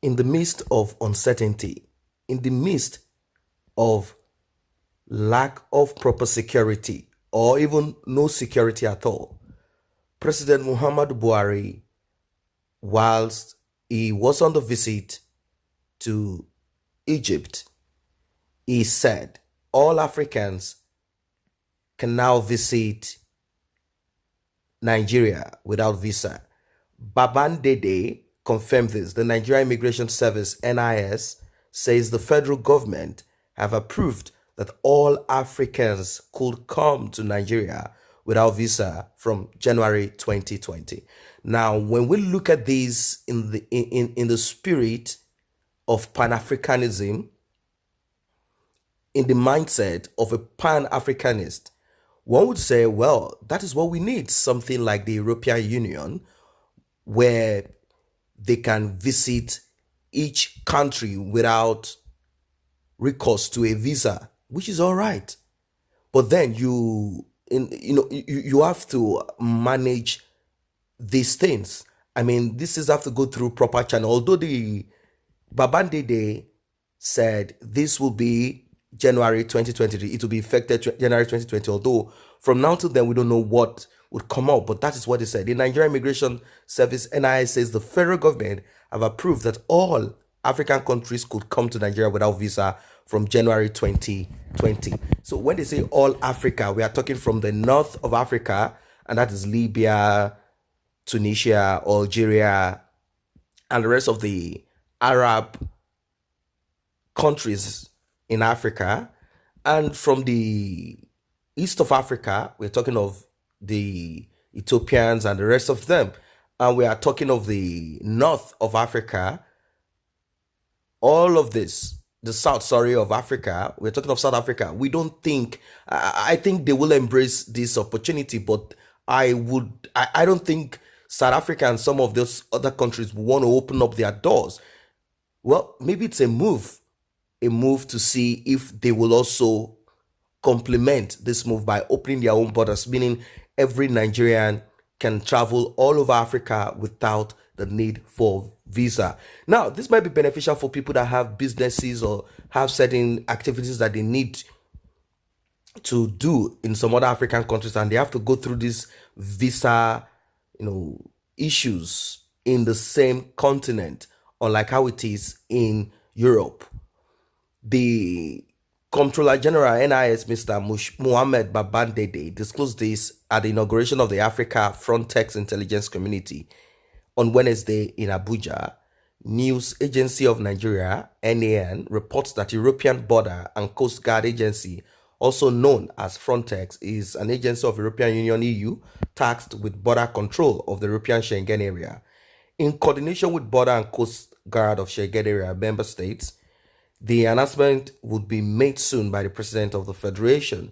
In the midst of uncertainty, in the midst of lack of proper security or even no security at all, President Muhammadu Buhari, whilst he was on the visit to Egypt, he said all Africans can now visit Nigeria without visa. Babandede confirmed this. The Nigeria Immigration Service, NIS, says the federal government have approved that all Africans could come to Nigeria without visa from January 2020. Now, when we look at this in the spirit of Pan-Africanism, in the mindset of a Pan-Africanist, one would say, well, that is what we need, something like the European Union, where they can visit each country without recourse to a visa, which is all right. But then you have to manage these things. I mean, this is have to go through proper channel. Although the Babandede said this will be January 2023, it will be effective January 2020. Although from now till then, we don't know what would come out, but that is what they said. The Nigerian Immigration Service, NIS, says the federal government have approved that all African countries could come to Nigeria without visa from January 2020. So when they say all Africa, we are talking from the north of Africa, and that is Libya, Tunisia, Algeria, and the rest of the Arab countries in Africa. And from the east of Africa, we're talking of the Ethiopians and the rest of them. And we are talking of the north of Africa. All of this, the south, sorry, of Africa, we're talking of South Africa. We don't think, I think they will embrace this opportunity, but I don't think South Africa and some of those other countries want to open up their doors. Well, maybe it's a move to see if they will also complement this move by opening their own borders, meaning every Nigerian can travel all over Africa without the need for visa. Now, this might be beneficial for people that have businesses or have certain activities that they need to do in some other African countries, and they have to go through these visa, issues in the same continent, unlike how it is in Europe. The Comptroller General NIS, Mr. Mohamed Babandede, disclosed this at the inauguration of the Africa Frontex Intelligence Community on Wednesday in Abuja. News Agency of Nigeria, NAN, reports that European Border and Coast Guard Agency, also known as Frontex, is an agency of European Union EU tasked with border control of the European Schengen area. In coordination with Border and Coast Guard of Schengen area member states, the announcement would be made soon by the President of the Federation,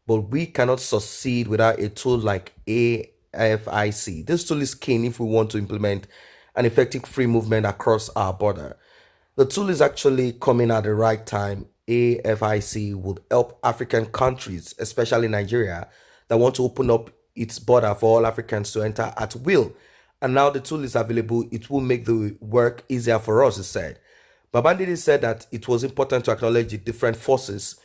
but we cannot succeed without a tool like AFIC. This tool is key if we want to implement an effective free movement across our border. The tool is actually coming at the right time. AFIC would help African countries, especially Nigeria, that want to open up its border for all Africans to enter at will. And now the tool is available. It will make the work easier for us, he said. Babandide said that it was important to acknowledge the different forces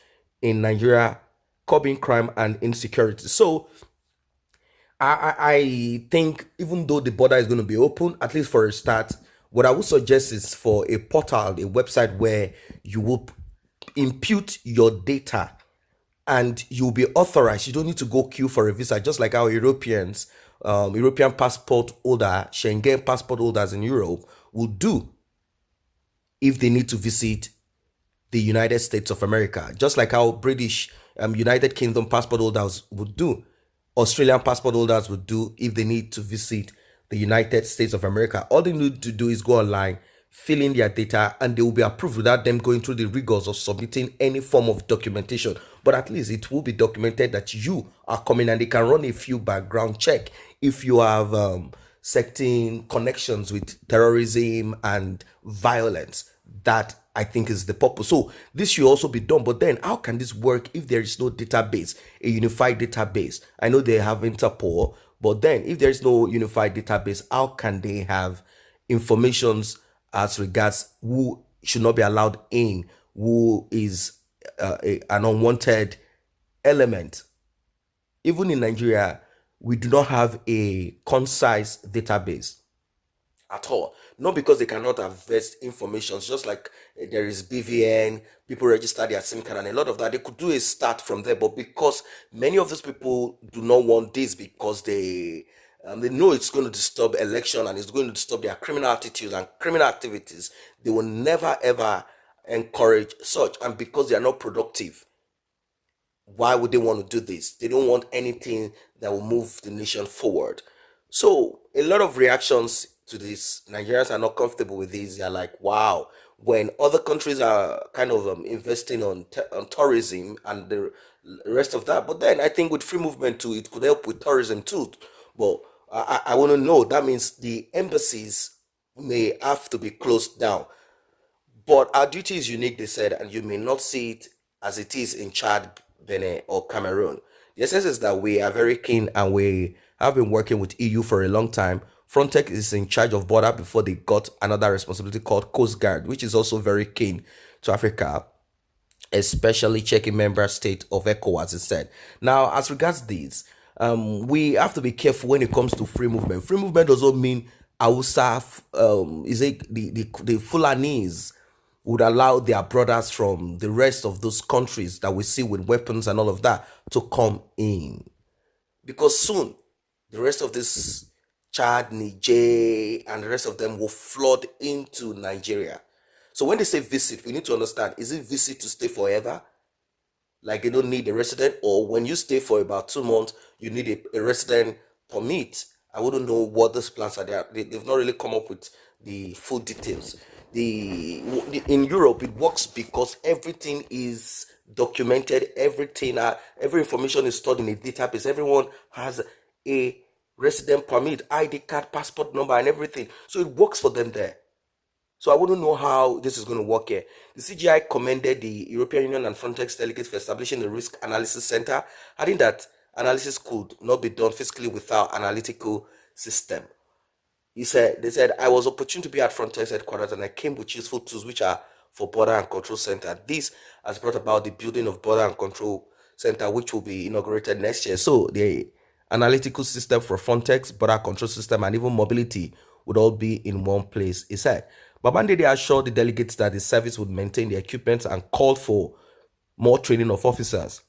in Nigeria curbing crime and insecurity. So I think even though the border is going to be open, at least for a start, what I would suggest is for a portal, a website where you will impute your data and you'll be authorized. You don't need to go queue for a visa, just like our Europeans, European passport holder, Schengen passport holders in Europe will do if they need to visit the United States of America, just like how British United Kingdom passport holders would do. Australian passport holders would do if they need to visit the United States of America. All they need to do is go online, fill in their data, and they will be approved without them going through the rigors of submitting any form of documentation. But at least it will be documented that you are coming, and they can run a few background check if you have certain connections with terrorism and violence. That I think is the purpose. So this should also be done. But then how can this work if there is no database, a unified database? I know they have Interpol, but then if there is no unified database, how can they have informations as regards who should not be allowed in, who is an unwanted element. Even in Nigeria, we do not have a concise database at all. Not because they cannot harvest information, it's just like there is BVN, people register their SIM card, and a lot of that. They could do a start from there, but because many of those people do not want this because they know it's going to disturb election and it's going to disturb their criminal attitudes and criminal activities, they will never ever encourage such. And because they are not productive, why would they want to do this? They don't want anything that will move the nation forward. So a lot of reactions to this, Nigerians are not comfortable with this. They're like, wow, when other countries are kind of investing on tourism and the rest of that. But then I think with free movement too, it could help with tourism too. But I want to know, that means the embassies may have to be closed down. But our duty is unique, they said, and you may not see it as it is in Chad, Benin, or Cameroon. The essence is that we are very keen and we have been working with EU for a long time. Frontex is in charge of border before they got another responsibility called Coast Guard, which is also very keen to Africa, especially checking member state of ECOWAS instead. Now, as regards these, we have to be careful when it comes to free movement. Free movement doesn't mean Hausa, is it the Fulanese would allow their brothers from the rest of those countries that we see with weapons and all of that to come in. Because soon, the rest of this Chad, Niger, and the rest of them will flood into Nigeria. So when they say visit, we need to understand, is it visit to stay forever? Like they don't need a resident, or when you stay for about 2 months, you need a resident permit. I wouldn't know what those plans are. They've not really come up with the full details. In Europe, it works because everything is documented. Every information is stored in a database. Everyone has a resident permit, ID card, passport number, and everything. So it works for them there. So I wouldn't know how this is going to work here. The CGI commended the European Union and Frontex delegates for establishing the Risk Analysis Center, adding that analysis could not be done physically without analytical system. They said, I was opportune to be at Frontex headquarters and I came with useful tools which are for border and control center. This has brought about the building of border and control center, which will be inaugurated next year. So the analytical system for Frontex, border control system, and even mobility would all be in one place, he said. Babandede assured the delegates that the service would maintain the equipment and called for more training of officers.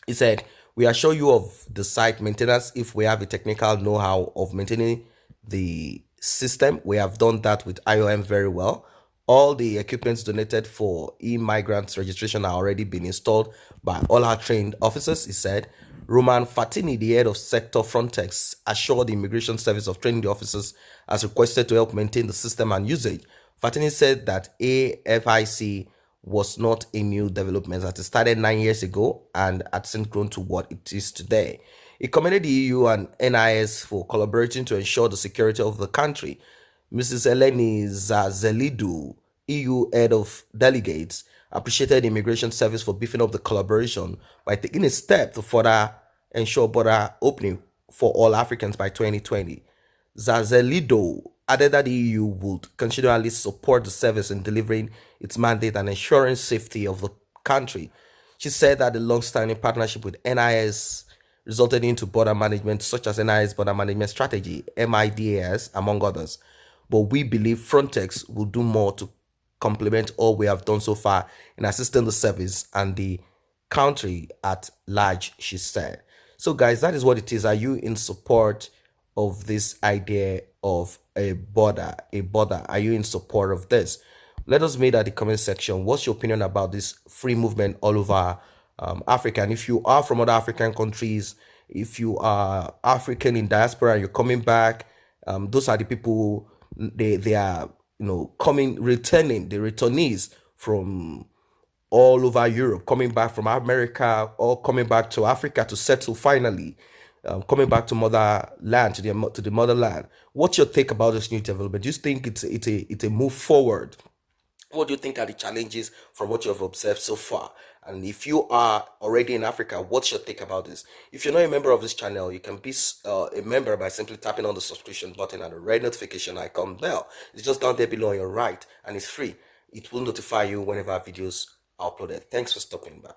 He said, we assure you of the site maintenance if we have a technical know-how of maintaining the system. We have done that with IOM very well. All the equipments donated for e-migrants registration are already been installed by all our trained officers, he said. Roman Fatini, the head of sector Frontex, assured the immigration service of training the officers as requested to help maintain the system and usage. Fatini said that AFIC was not a new development, that it started 9 years ago and had since grown to what it is today. He commended the EU and NIS for collaborating to ensure the security of the country. Mrs. Eleni Zazelidu, EU head of delegates, appreciated the immigration service for beefing up the collaboration by taking a step to further ensure border opening for all Africans by 2020. Zazelido added that the EU would continually support the service in delivering its mandate and ensuring safety of the country. She said that the long-standing partnership with NIS resulted into border management, such as NIS Border Management Strategy, MIDAS, among others. But we believe Frontex will do more to complement all we have done so far in assisting the service and the country at large, she said. So guys, that is what it is. Are you in support of this idea of a border? Are you in support of this? Let us know at the comment section. What's your opinion about this free movement all over Africa? And if you are from other African countries, if you are African in diaspora and you're coming back, those are the people, they are, returning, the returnees from all over Europe, coming back from America or coming back to Africa to settle finally, coming back to motherland, to the motherland. What's your take about this new development? Do you think it's a move forward What do you think are the challenges from what you have observed so far? And if you are already in Africa, what's your take about this? If you're not a member of this channel, you can be a member by simply tapping on the subscription button and the red notification icon bell. It's just down there below on your right, and it's free. It will notify you whenever videos are uploaded. Thanks for stopping by.